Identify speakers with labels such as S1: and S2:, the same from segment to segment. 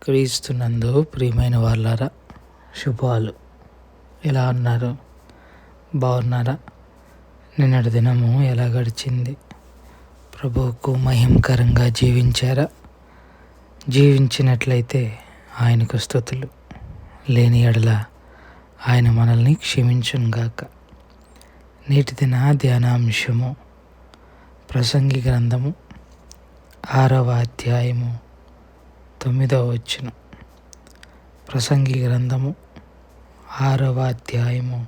S1: క్రీస్తునందు ప్రియమైన వాళ్ళారా, శుభాలు. ఎలా ఉన్నారు? బాగున్నారా? నిన్నటి దినము ఎలా గడిచింది? ప్రభువుకు మహిమకరంగా జీవించారా? జీవించినట్లయితే ఆయనకు స్తుతులు. లేని ఎడల ఆయన మనల్ని క్షమించునుగాక. నేటి దిన ధ్యానాంశము ప్రసంగి గ్రంథము 6వ అధ్యాయము 9వ వచనం. ప్రసంగి గ్రంథము 6వ అధ్యాయము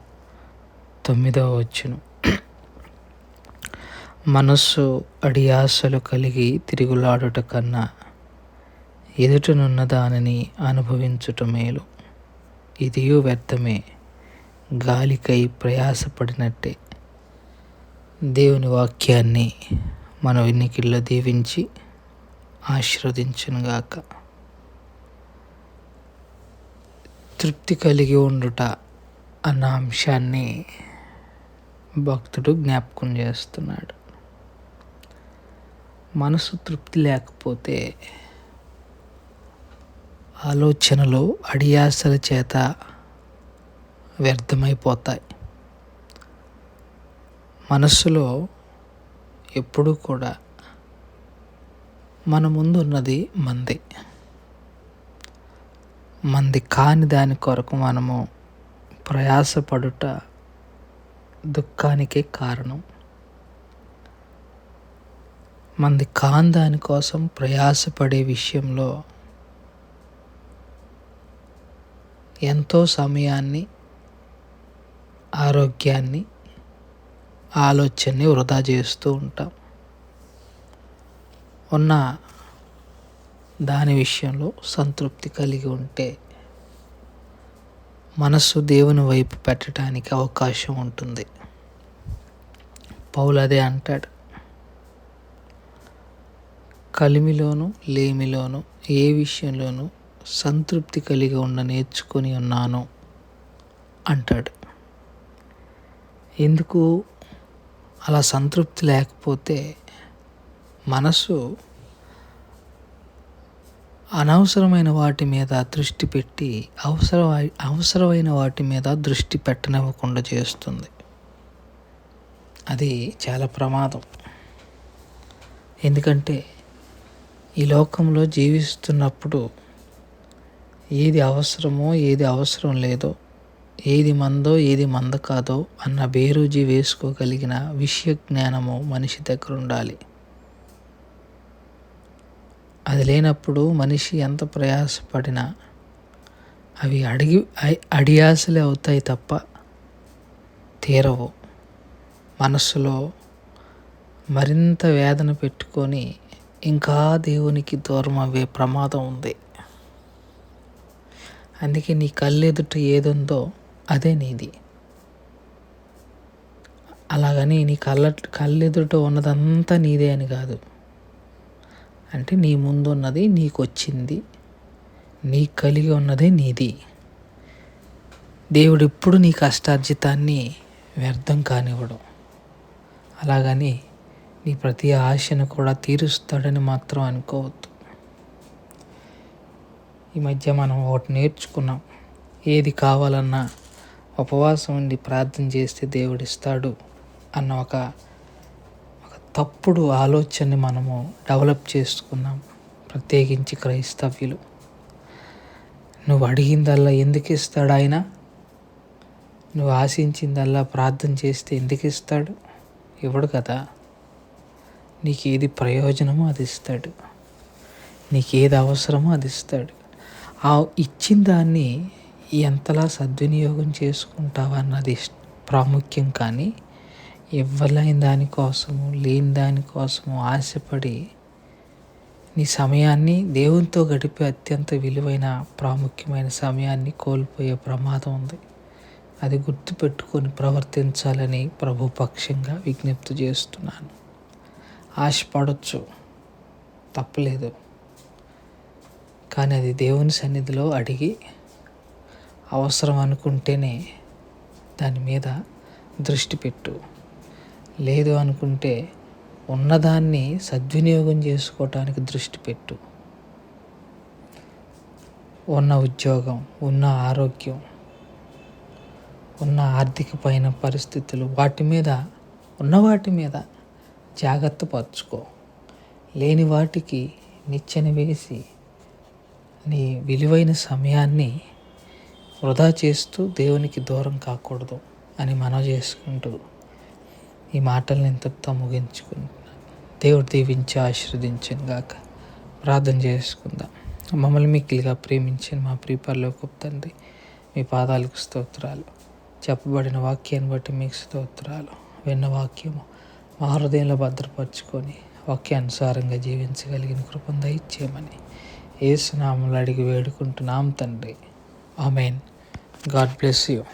S1: 9వ వచనం. మనస్సు అడియాసలు కలిగి తిరుగులాడుట కన్నా ఎదుటనున్న దానిని అనుభవించుట మేలు. ఇదియు వ్యర్థమే, గాలికై ప్రయాసపడినట్టే. దేవుని వాక్యాన్ని మన వినికిడిలో దీవించి ఆశీర్వదించునుగాక. తృప్తి కలిగి ఉండుట అన్న అంశాన్ని భక్తుడు జ్ఞాపకం చేస్తున్నాడు. మనసు తృప్తి లేకపోతే ఆలోచనలు అడియాసల చేత వ్యర్థమైపోతాయి. మనస్సులో ఎప్పుడూ కూడా మన ముందు ఉన్నది మంది కాని దాని కొరకు మనము ప్రయాసపడుట దుఃఖానికే కారణం. మంది కాని దానికోసం ప్రయాసపడే విషయంలో ఎంతో సమయాన్ని, ఆరోగ్యాన్ని, ఆలోచనని వృధా చేస్తూ ఉంటాం. ఉన్న దాని విషయంలో సంతృప్తి కలిగి ఉంటే మనస్సు దేవుని వైపు పెట్టడానికి అవకాశం ఉంటుంది. పౌలు అదే అంటాడు, కలిమిలోను లేమిలోను ఏ విషయంలోనూ సంతృప్తి కలిగి ఉండ నేర్చుకొని ఉన్నాను అంటాడు. ఎందుకు అలా సంతృప్తి లేకపోతే మనసు అనవసరమైన వాటి మీద దృష్టి పెట్టి అవసరమైన వాటి మీద దృష్టి పెట్టనివ్వకుండా చేస్తుంది. అది చాలా ప్రమాదం. ఎందుకంటే ఈ లోకంలో జీవిస్తున్నప్పుడు ఏది అవసరమో ఏది అవసరం లేదో, ఏది మందో ఏది మంద కాదో అన్న బేరూజీ వేసుకోగలిగిన విషయ జ్ఞానము మనిషి దగ్గర ఉండాలి. అది లేనప్పుడు మనిషి ఎంత ప్రయాసపడినా అవి అడియాసలే అవుతాయి తప్ప తీరవు. మనస్సులో మరింత వేదన పెట్టుకొని ఇంకా దేవునికి దూరం అవ్వే ప్రమాదం ఉంది. అందుకే నీ కళ్ళెదుట ఏదుందో అదే నీది. అలాగని నీ కళ్ళెదుట ఉన్నదంతా నీదే అని కాదు. అంటే నీ ముందు ఉన్నది నీకు వచ్చింది, నీ కలిగి ఉన్నదే నీది. దేవుడు ఎప్పుడు నీ కష్టార్జితాన్ని వ్యర్థం కానివ్వడు. అలాగని నీ ప్రతి ఆశను కూడా తీరుస్తాడని మాత్రం అనుకోవద్దు. ఈ మధ్య మనం ఒకటి నేర్చుకున్నాం, ఏది కావాలన్నా ఉపవాసం ఉండి ప్రార్థన చేస్తే దేవుడిస్తాడు అన్న ఒక తప్పుడు ఆలోచనని మనము డెవలప్ చేసుకున్నాం. ప్రత్యేకించి క్రైస్తవ్యులు. నువ్వు అడిగిందల్లా ఎందుకు ఇస్తాడు ఆయన? నువ్వు ఆశించిందల్లా ప్రార్థన చేస్తే ఎందుకు ఇస్తాడు? ఇవ్వడు కదా. నీకేది ప్రయోజనమో అది ఇస్తాడు, నీకేది అవసరమో అది ఇస్తాడు. ఆ ఇచ్చిన దాన్ని ఎంతలా సద్వినియోగం చేసుకుంటావా అన్నది ప్రాముఖ్యం. కానీ ఇవ్వలేని దానికోసము, లేని దానికోసము ఆశపడి నీ సమయాన్ని, దేవునితో గడిపే అత్యంత విలువైన ప్రాముఖ్యమైన సమయాన్ని కోల్పోయే ప్రమాదం ఉంది. అది గుర్తుపెట్టుకొని ప్రవర్తించాలని ప్రభు పక్షంగా విజ్ఞప్తి చేస్తున్నాను. ఆశపడవచ్చు, తప్పలేదు. కానీ అది దేవుని సన్నిధిలో అడిగి అవసరం అనుకుంటేనే దాని మీద దృష్టి పెట్టు. లేదు అనుకుంటే ఉన్నదాన్ని సద్వినియోగం చేసుకోవటానికి దృష్టి పెట్టు. ఉన్న ఉద్యోగం, ఉన్న ఆరోగ్యం, ఉన్న ఆర్థికమైన పరిస్థితులు, వాటి మీద జాగ్రత్త పరుచుకో. లేని వాటికి నిచ్చెన వేసి నీ విలువైన సమయాన్ని వృధా చేస్తూ దేవునికి దూరం కాకూడదు అని మనవి చేసుకుంటూ ఈ మాటలను ఇంతటితో ముగించుకుంటున్నాను. దేవుడు దీవించి ఆశీర్వదించును గాక. ప్రార్థన చేసుకుందాం. మమ్మల్ని మిక్కిలిగా ప్రేమించిన మా ప్రియ పరలోకపు తండ్రి, మీ పాదాలకు స్తోత్రాలు. చెప్పబడిన వాక్యాన్ని బట్టి మీకు స్తోత్రాలు. విన్న వాక్యము మా హృదయంలో భద్రపరుచుకొని వాక్యానుసారంగా జీవించగలిగిన కృపను దయచేయమని యేసు నామములో అడిగి వేడుకుంటున్నాం తండ్రి. ఆమేన్. God bless you.